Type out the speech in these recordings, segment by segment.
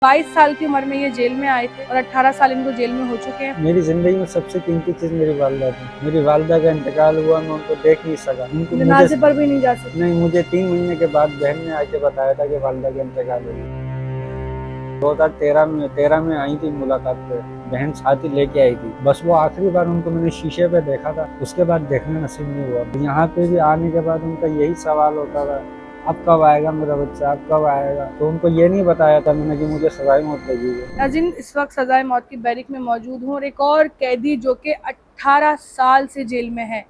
22 साल की उम्र में ये जेल में आए थे और 18 साल इनको जेल में हो चुके हैं। मेरी ज़िंदगी में सबसे कीमती चीज़ मेरी वालिदा थी। मेरी वालिदा का इंतकाल हुआ, मैं उनको देख नहीं सका। जनाजे पर भी नहीं जा सके। नहीं, मुझे 3 महीने के बाद बहन ने आके बताया था कि वालिदा का इंतकाल हो गया। 2013 में आई थी मुलाकात पे, बहन साथ ही लेके आई थी। बस वो आखिरी बार उनको मैंने शीशे पे देखा था, उसके बाद देखना नसीब नहीं हुआ। यहाँ पे भी आने के बाद उनका यही सवाल होता था, अब कब आएगा मेरा बच्चा, अब कब आएगा। तो उनको ये नहीं बताया था मैंने कि मुझे सजाए मौत लगी है। नाज़रीन, इस वक्त सजाए मौत की बैरिक में मौजूद हूँ और एक और कैदी जो कि 18 साल से जेल में है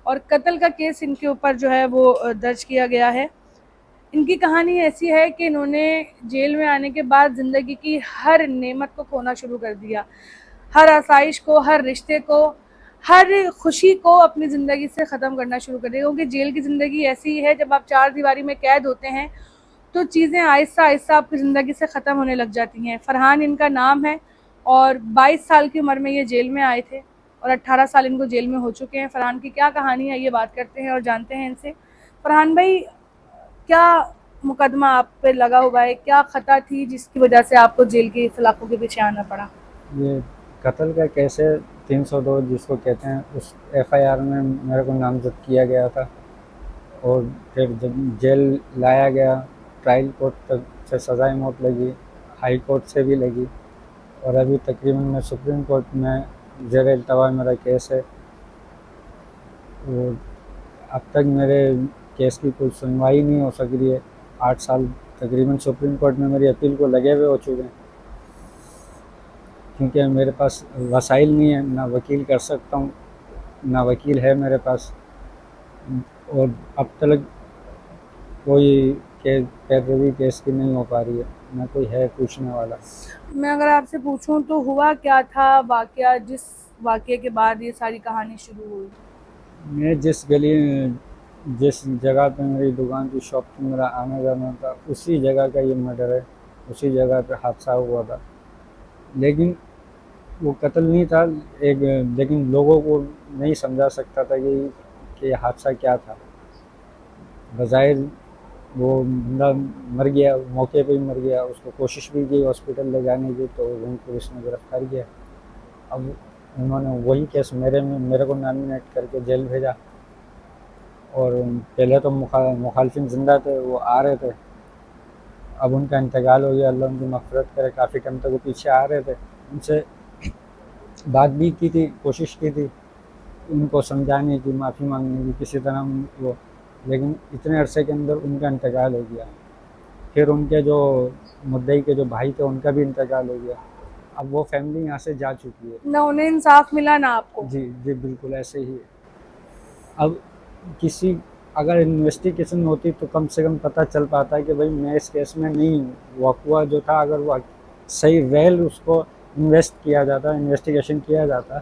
और कत्ल का केस इनके ऊपर जो है वो दर्ज किया गया है। इनकी कहानी ऐसी है कि इन्होंने जेल में आने के बाद ज़िंदगी की हर नेमत को खोना शुरू कर दिया, हर आसाइश को, हर रिश्ते को, हर खुशी को अपनी ज़िंदगी से ख़त्म करना शुरू कर दिया। क्योंकि जेल की ज़िंदगी ऐसी है, जब आप 4 दीवारी में कैद होते हैं तो चीज़ें आहिस्ता आहिस्ता आपकी ज़िंदगी से ख़त्म होने लग जाती हैं। फरहान इनका नाम है और 22 साल की उम्र में ये जेल में आए थे और 18 साल इनको जेल में हो चुके हैं। फरहान की क्या कहानी है ये बात करते हैं और जानते हैं इनसे। फरहान भाई, क्या मुकदमा आप पे लगा हुआ है, क्या खता थी जिसकी वजह से आपको जेल की सलाखों के पीछे आना पड़ा? ये कत्ल का केस है 302 जिसको कहते हैं। उस एफआईआर में मेरे को नामजद किया गया था और फिर जब जेल लाया गया, ट्रायल कोर्ट तक से सजाए मौत लगी, हाई कोर्ट से भी लगी और अभी तकरीबन मैं सुप्रीम कोर्ट में ज़ेर इल्तवा मेरा केस है। और अब तक मेरे केस की कोई सुनवाई नहीं हो सक रही है। 8 साल तकरीबन सुप्रीम कोर्ट में मेरी अपील को लगे हुए हो चुके हैं, क्योंकि मेरे पास वसाइल नहीं है, ना वकील कर सकता हूँ, ना वकील है मेरे पास। और अब तक कोई पैरवी केस की नहीं हो पा रही है, ना कोई है पूछने वाला। मैं अगर आपसे पूछूं तो हुआ क्या था वाकया, जिस वाकये के बाद ये सारी कहानी शुरू हुई? मैं जिस जगह पे मेरी दुकान की शॉप थी, मेरा आना जाना था, उसी जगह का ये मर्डर है, उसी जगह पे हादसा हुआ था। लेकिन वो कत्ल नहीं था, लेकिन लोगों को नहीं समझा सकता था कि ये हादसा क्या था। बज़ाहिर वो बंदा मर गया, मौके पे ही मर गया। उसको कोशिश भी की हॉस्पिटल ले जाने की, तो वहीं पुलिस ने गिरफ्तार किया। अब उन्होंने वही केस मेरे को नॉमिनेट करके जेल भेजा। और पहले तो मुखालिफिन ज़िंदा थे, वो आ रहे थे। अब उनका इंतकाल हो गया, अल्लाह उनकी मग़फ़िरत करे। काफ़ी टाइम तक वो पीछे आ रहे थे, उनसे बात भी की थी, कोशिश की थी उनको समझाने की, माफ़ी मांगने की किसी तरह वो, लेकिन इतने अरसे के अंदर उनका इंतकाल हो गया। फिर उनके जो मुद्दई के जो भाई थे उनका भी इंतकाल हो गया। अब वो फैमिली यहाँ से जा चुकी है। ना उन्हें इंसाफ मिला ना आपको? जी जी, बिल्कुल ऐसे ही है। अब किसी अगर इन्वेस्टिगेशन होती तो कम से कम पता चल पाता है कि भाई मैं इस केस में नहीं हूँ। वक़्वा जो था, अगर वो सही वेल उसको इन्वेस्टिगेशन किया जाता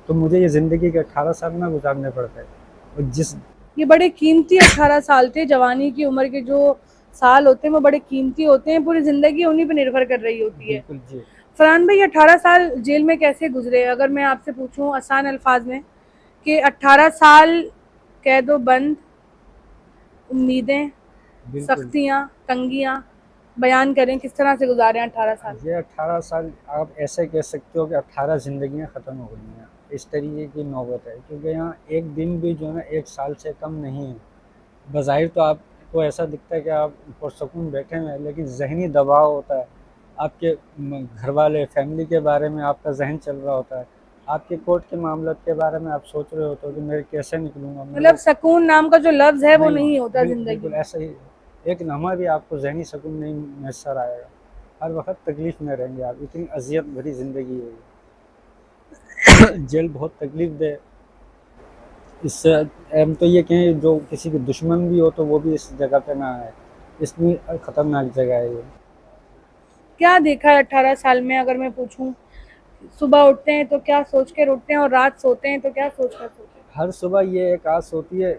तो मुझे ये ज़िंदगी के 18 साल ना गुजारने पड़ते। और जिस ये बड़े कीमती 18 साल थे। जवानी की उम्र के जो साल होते हैं वो बड़े कीमती होते हैं, पूरी ज़िंदगी उन्हीं पर निर्भर कर रही होती है। बिल्कुल जी। फरहान भाई, 18 साल जेल में कैसे गुजरे? अगर मैं आपसे पूछूं आसान अल्फाज में कि 18 साल कैदो बंद, उम्मीदें, बिल्कुल सख्तियाँ, तंगियाँ, बयान करें किस तरह से गुजारे हैं 18 साल? ये 18 साल आप ऐसे कह सकते हो कि 18 ज़िंदगियाँ ख़त्म हो गई हैं। इस तरीके की नौबत है, क्योंकि यहाँ एक दिन भी जो है ना 1 साल से कम नहीं है। बज़ाहिर तो आपको ऐसा दिखता है कि आप पुरसुकून बैठे हुए हैं, लेकिन ज़हनी दबाव होता है। आपके घर वाले, फैमिली के बारे में आपका ज़हन चल रहा होता है। आपके कोर्ट के मामलों के बारे में आप सोच रहे होते हो कि मैं कैसे निकलूँगा, मेरे मतलब को सकून नाम का जो लफ्ज़ है वो नहीं। नहीं होता ज़िंदगी बिल्कुल में। ऐसा ही। एक लम्हा भी आपको ज़हनी सुकून नहीं मैसर आएगा। हर वक़्त तकलीफ़ में रहेंगे आप, इतनी अज़ियत भरी ज़िंदगी है ये। जेल बहुत तकलीफ़ दे। इससे हम तो ये कहें, जो किसी के दुश्मन भी हो तो वो भी इस जगह पे ना आए। इतनी ख़तरनाक जगह है ये। क्या देखा है 18 साल में? अगर मैं पूछूं, सुबह उठते हैं तो क्या सोच कर उठते हैं और रात सोते हैं तो क्या सोच कर सोते हैं? हर सुबह ये एक आस होती है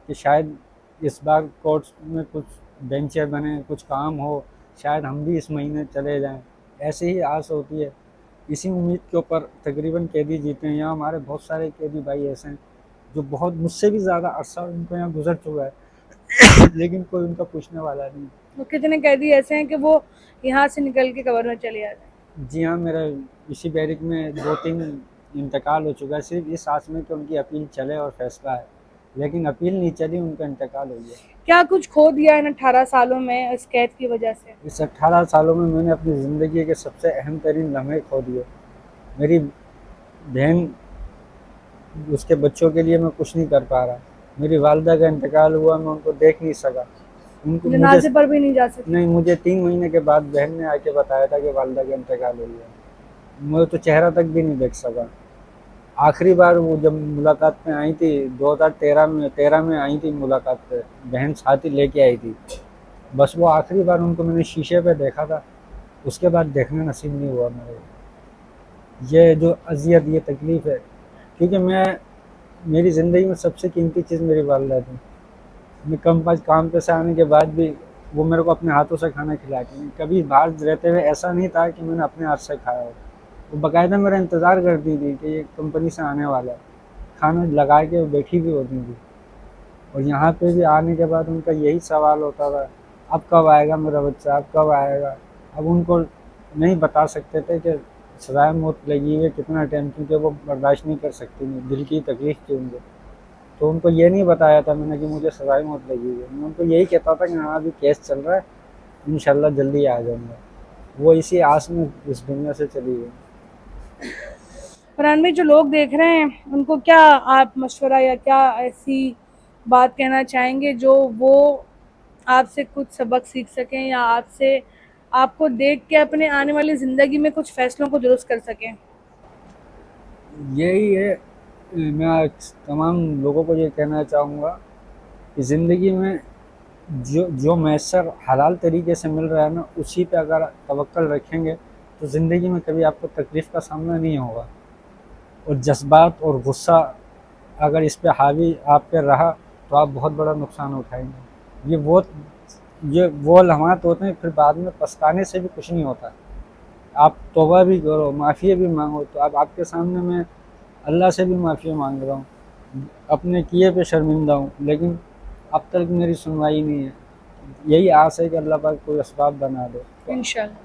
कि शायद इस बार कोर्ट्स में कुछ बेंचें बने, कुछ काम हो, शायद हम भी इस महीने चले जाएं। ऐसे ही आस होती है। इसी उम्मीद के ऊपर तकरीबन कैदी जीते हैं। यहाँ हमारे बहुत सारे कैदी भाई ऐसे हैं जो बहुत मुझसे भी ज़्यादा अरसा उनको यहाँ गुजर चुका है, लेकिन कोई उनका पूछने वाला नहीं। तो कितने कैदी ऐसे हैं कि वो यहाँ से निकल के कब्र में चले जाते हैं? जी हाँ, मेरा इसी बैरिक में 2-3 इंतकाल हो चुका है, सिर्फ इस आस में कि उनकी अपील चले और फैसला है, लेकिन अपील नहीं चली, उनका इंतकाल हो गया। क्या कुछ खो दिया इन 18 सालों में इस कैद की वजह से? इस 18 सालों में मैंने अपनी ज़िंदगी के सबसे अहम तरीन लम्हे खो दिए। मेरी बहन, उसके बच्चों के लिए मैं कुछ नहीं कर पा रहा। मेरी वालदा का इंतकाल हुआ, मैं उनको देख नहीं सका। उनको जनाजे मुझे पर भी नहीं जा सकते? नहीं, मुझे 3 महीने के बाद बहन ने आके बताया था कि वालदा का इंतकाल हो गया। मैं तो चेहरा तक भी नहीं देख सका। आखिरी बार वो जब मुलाकात में आई थी 2013 में आई थी मुलाकात पे, बहन साथ ही लेके आई थी। बस वो आखिरी बार उनको मैंने शीशे पे देखा था, उसके बाद देखना नसीब नहीं हुआ मेरे को। ये जो अज़ियत, ये तकलीफ़ है, क्योंकि मेरी ज़िंदगी में सबसे कीमती चीज़ मेरी वालदा थी। मैं काम पे से आने के बाद भी वो मेरे को अपने हाथों से खाना खिलाती थी। कभी बाहर रहते हुए ऐसा नहीं था कि मैंने अपने हाथ से खाया हो। वो बाकायदा मेरा इंतज़ार करती थी कि ये कंपनी से आने वाला है, खाना लगा के वो बैठी भी होती थी। और यहाँ पे भी आने के बाद उनका यही सवाल होता था, अब कब आएगा मेरा बच्चा, अब कब आएगा। अब उनको नहीं बता सकते थे कि सज़ाए मौत लगी हुई है कितना टाइम, क्योंकि वो बर्दाश्त नहीं कर सकती थी, दिल की तकलीफ़ थी उनको। तो उनको ये नहीं बताया था मैंने कि मुझे सज़ाए मौत लगी हुई है। मैं उनको यही कहता था कि हाँ, अभी केस चल रहा है, इंशाल्लाह जल्दी आ जाऊँगा। वो इसी आस में इस दुनिया से चली गई। फरहान भाई, जो लोग देख रहे हैं उनको क्या आप मशवरा या क्या ऐसी बात कहना चाहेंगे जो वो आपसे कुछ सबक सीख सकें या आपसे आपको देख के अपने आने वाली ज़िंदगी में कुछ फैसलों को दुरुस्त कर सकें? यही है, मैं तमाम लोगों को ये कहना चाहूँगा कि ज़िंदगी में जो मैसर हलाल तरीके से मिल रहा है ना, उसी पे अगर तवक्कल रखेंगे तो ज़िंदगी में कभी आपको तकलीफ़ का सामना नहीं होगा। और जज्बात और गुस्सा अगर इस पे हावी आप पे रहा तो आप बहुत बड़ा नुकसान उठाएंगे। ये वो लम्हात होते हैं, फिर बाद में पछताने से भी कुछ नहीं होता। आप तौबा भी करो, माफ़ी भी मांगो, तो अब आपके सामने मैं अल्लाह से भी माफ़ी मांग रहा हूँ, अपने किए पे शर्मिंदा हूँ, लेकिन अब तक मेरी सुनवाई नहीं है। यही आस है कि अल्लाह पाक कोई असबाब बना दे। इंशाल्लाह।